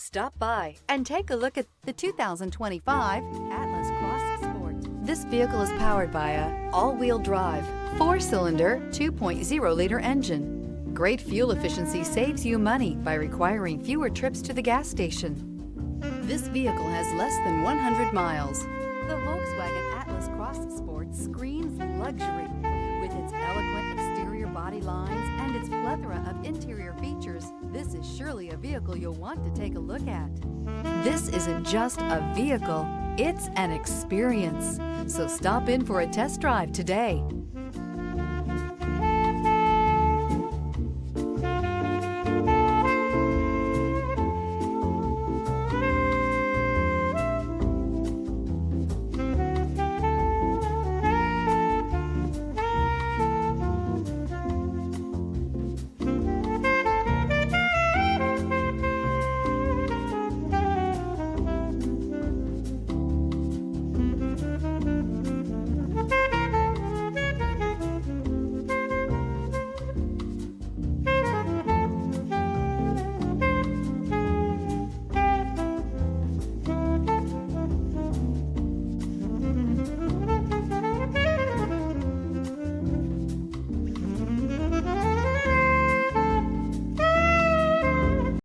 Stop by and take a look at the 2025 Atlas Cross Sport. This vehicle is powered by a all-wheel drive, 4-cylinder, 2.0-liter engine. Great fuel efficiency saves you money by requiring fewer trips to the gas station. This vehicle has less than 100 miles. The Volkswagen Atlas Cross Sport screams luxury. With its eloquent exterior body lines and its plethora of interior features, this is surely a vehicle you'll want to take a look at. This isn't just a vehicle, it's an experience. So stop in for a test drive today.